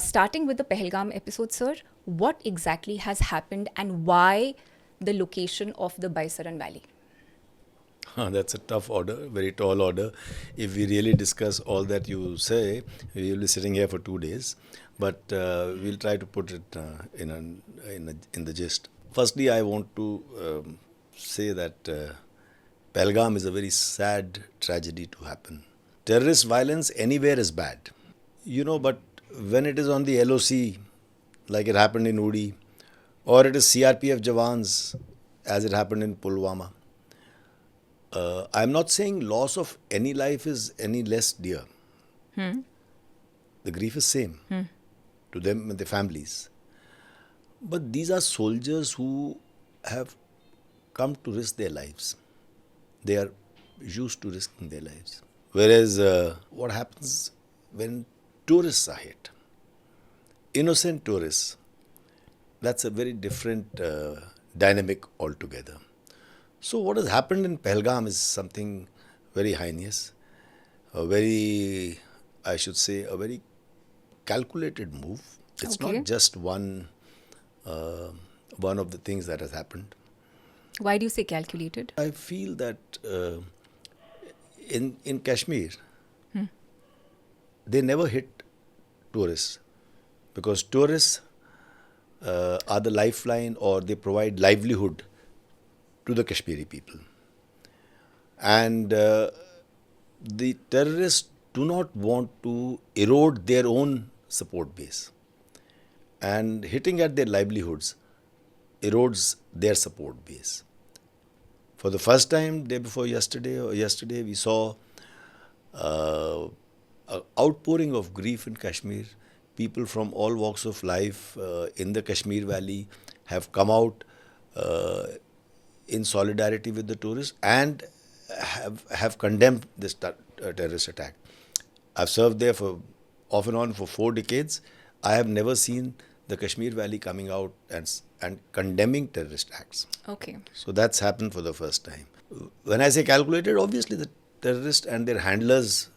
Starting with the Pahalgam episode, sir, what exactly has happened and why the location of the Baisaran Valley? That's a tough order, very tall order. If we really discuss all that you say, we will be sitting here for 2 days. But we'll try to put it in the gist. Firstly, I want to say that Pahalgam is a very sad tragedy to happen. Terrorist violence anywhere is bad, but when it is on the LOC, like it happened in Udi, or it is CRPF Jawans, as it happened in Pulwama, I'm not saying loss of any life is any less dear. The grief is same to them and their families. But these are soldiers who have come to risk their lives. They are used to risking their lives. Whereas what happens when tourists are hit, innocent tourists, that's a very different dynamic altogether. So what has happened in Pahalgam is something very heinous, I should say, a very calculated move. It's Okay. not just one of the things that has happened. Why do you say calculated? I feel that in Kashmir, they never hit tourists because tourists are the lifeline, or they provide livelihood to the Kashmiri people. And the terrorists do not want to erode their own support base. And hitting at their livelihoods erodes their support base. For the first time, day before yesterday, we saw an outpouring of grief in Kashmir. People from all walks of life in the Kashmir Valley have come out in solidarity with the tourists and have condemned this terrorist attack. I've served there for off and on for 4 decades. I have never seen the Kashmir Valley coming out and condemning terrorist acts. Okay. So that's happened for the first time. When I say calculated, obviously the terrorists and their handlers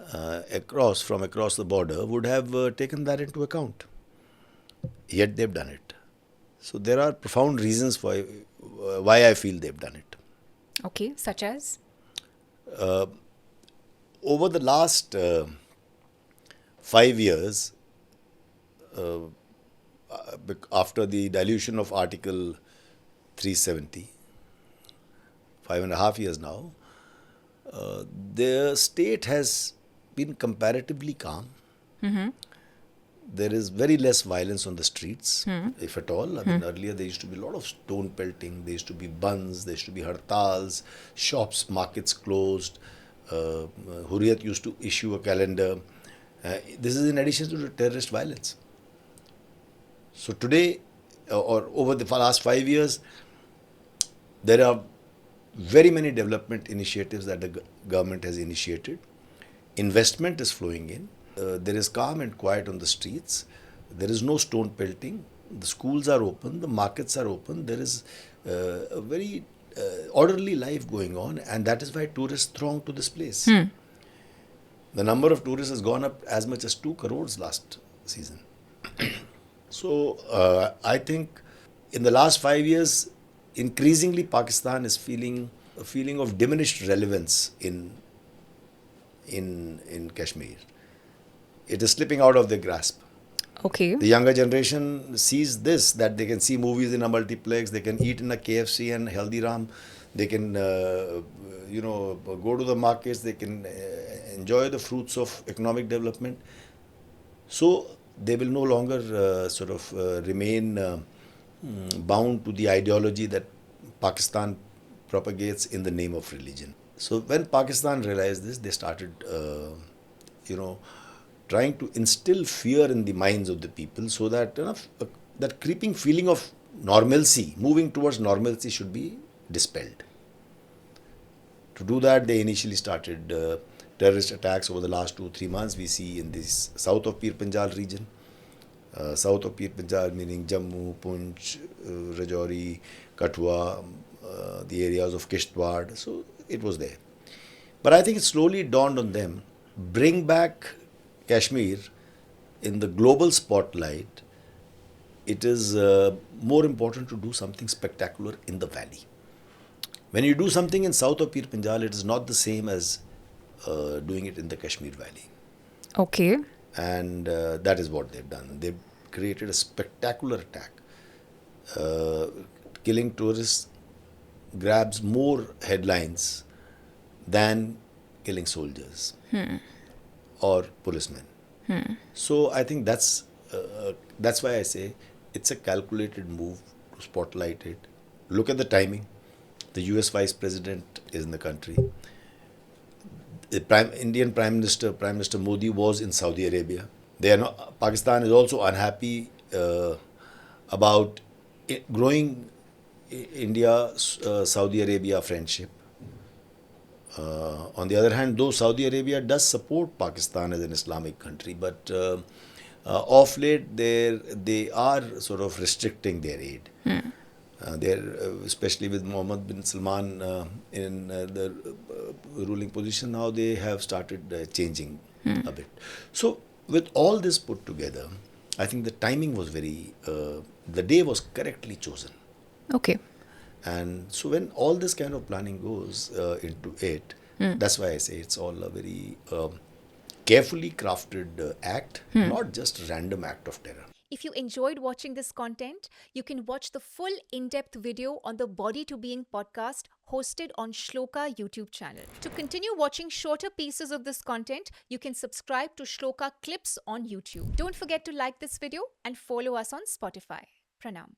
from across the border would have taken that into account. Yet they've done it. So there are profound reasons why I feel they've done it. Okay, such as? Over the last 5 years, after the dilution of Article 370, 5.5 years now, the state has been comparatively calm. There is very less violence on the streets, if at all. I mean, earlier there used to be a lot of stone pelting, there used to be buns, there used to be hartals, shops, markets closed. Hurriyat used to issue a calendar. This is in addition to the terrorist violence. So today, or over the last 5 years, there are very many development initiatives that the government has initiated. Investment is flowing in. There is calm and quiet on the streets. There is no stone pelting. The schools are open. The markets are open. There is a very orderly life going on, and that is why tourists throng to this place. The number of tourists has gone up as much as 2 crores last season. So I think in the last 5 years, increasingly Pakistan is feeling a feeling of diminished relevance in Kashmir. It is slipping out of their grasp. Okay. The younger generation sees this, that they can see movies in a multiplex, they can eat in a KFC and Haldiram, they can go to the markets, they can enjoy the fruits of economic development. So they will no longer remain bound to the ideology that Pakistan propagates in the name of religion. So when Pakistan realized this, they started trying to instill fear in the minds of the people, so that that creeping feeling of normalcy, moving towards normalcy, should be dispelled. To do that, they initially started terrorist attacks over the last 2-3 months. We see in this south of Pir Panjal region, south of Pir Panjal meaning Jammu, Poonch, Rajouri, Kathua, the areas of Kishtwar. So it was there. But I think it slowly dawned on them, bring back Kashmir in the global spotlight, it is more important to do something spectacular in the valley. When you do something in south of Pir Panjal, it is not the same as doing it in the Kashmir Valley. Okay. And that is what they've done. They've created a spectacular attack. Killing tourists grabs more headlines than killing soldiers or policemen. So I think that's why I say it's a calculated move to spotlight it. Look at the timing. The U.S. Vice President is in the country. The Indian Prime Minister Modi was in Saudi Arabia. They are not, Pakistan is also unhappy about growing India Saudi Arabia friendship. On the other hand, though Saudi Arabia does support Pakistan as an Islamic country, but off late they are sort of restricting their aid. Especially with Mohammed bin Salman in the ruling position, now they have started changing a bit. So, with all this put together, I think the timing was the day was correctly chosen. Okay. And so, when all this kind of planning goes into it, that's why I say it's all a very carefully crafted act, not just a random act of terror. If you enjoyed watching this content, you can watch the full in-depth video on the Body to Being podcast hosted on Shlloka YouTube channel. To continue watching shorter pieces of this content, you can subscribe to Shlloka Clips on YouTube. Don't forget to like this video and follow us on Spotify. Pranam.